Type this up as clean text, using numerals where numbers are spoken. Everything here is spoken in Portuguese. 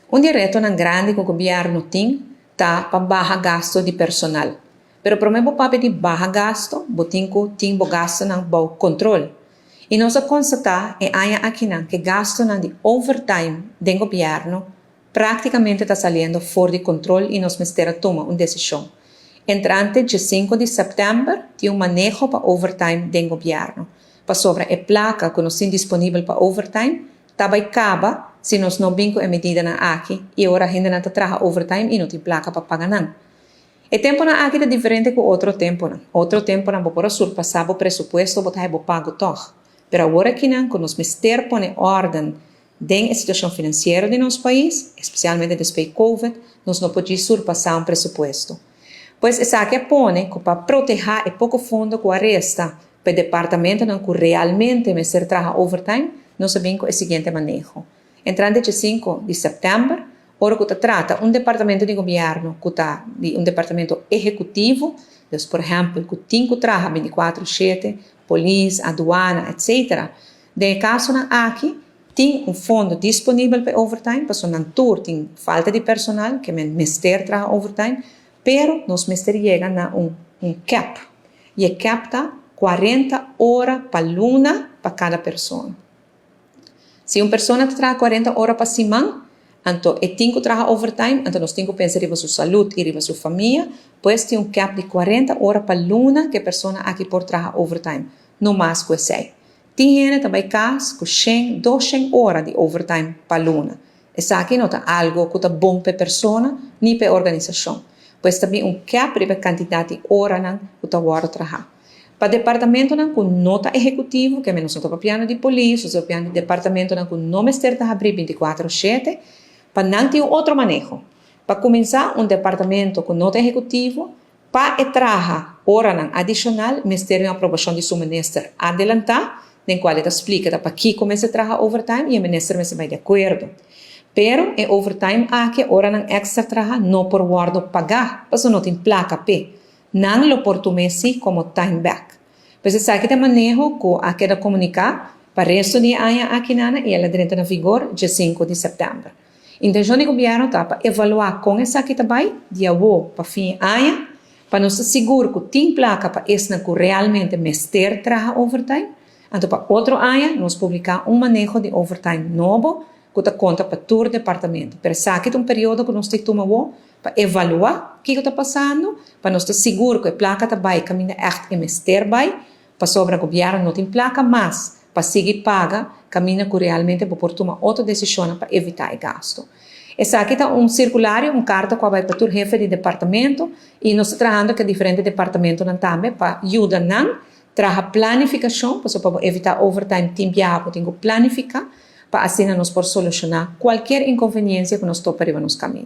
Un direto ng grande que o governo tem tá para baixar gasto de personal. Pero para o mesmo papel de baixar gasto, botinco tem gasto ng bom controle. E nós constatar é aqui que gasto de overtime do governo praticamente está saindo fora de controle e nós mestera toma uma decisão. Entrante de 5 de setembro, tem um manejo para overtime do governo. Para sobre a placa que nós temos disponível para overtime, também acaba se nós não brinco a medida na aqui e agora a gente não trabalha overtime e não tem placa para pagar não. O tempo na aqui é diferente com outro tempo. Outro tempo não pode surpassar o presupuesto, botar o pago toch. Pero agora aqui não, que nós mister põe ordem na situação financeira de nosso país, especialmente depois do Covid, nós não podemos surpassar presupuesto. Pois essa aqui põe para proteger o pouco fundo que resta para o departamento que realmente mister trabalha overtime, nós sabemos o seguinte manejo. Entrante de 5 de setembro, ora que trata departamento de governo, que está departamento executivo, então, por exemplo, que tem que trabalhar 24/7, polícia, aduana, etc. No caso aqui, tem fundo disponível para overtime, para o tour tem falta de personal, que mister trabalha overtime, pero nós mister chega a cap. E o cap está 40 horas para luna para cada pessoa. Se uma pessoa trabalha 40 horas para semana, então tem que trabalhar overtime, então nós temos que pensar em sua saúde e em sua família, pois tem cap de 40 horas para luna que a pessoa aqui pode trabalhar overtime, não mais que 6. Tem gente também casos que 200 horas de overtime para luna. Isso aqui não é algo que é bom para a pessoa, nem para a organização. Pois também cap de quantidade de horas que está trabalhar. Para o departamento com nota executivo, que menos no piano de polícia, o piano de departamento com não mister abrir 24/7, para não ter outro manejo. Para começar departamento com nota executivo, para trabalhar hora adicional, mister uma aprovação de seu ministro adelantar, em qual ele explica para que começa a trabalhar overtime e o ministro vai de acordo. Pero em overtime aqui hora extra trabalhar não por guardo pagar, porque não tem placa P. Não lo portumesi como time back. Pois essa aqui é manejo que aqui da comunicar para o resto de ano aqui nana e ela entra na vigor dia 5 de setembro. Intenção do governo está para avaliar com essa aqui também, dia 8 para fim de ano, para nos assegurar que tem placa para esse que realmente mister trabalha overtime. Então, para outro ano, nós publicar manejo de overtime novo que está conta para todo o departamento. Pero essa aqui é período que nós temos que tomar para avaliar o que está passando, para nós estar seguro que a placa está bem, caminha echt e mister bem, para sobre o governo não tem placa, mas para seguir paga, caminha que realmente pode tomar outra decisão para evitar o gasto. Essa aqui está circulário, carta que vai para o jefe de departamento e nós estamos trabalhando com diferentes departamentos também para ajudar a trabalhar planificação, para evitar overtime, tempo, tem que planificar, para assim nós podemos solucionar qualquer inconveniência que nós topamos nos caminhos.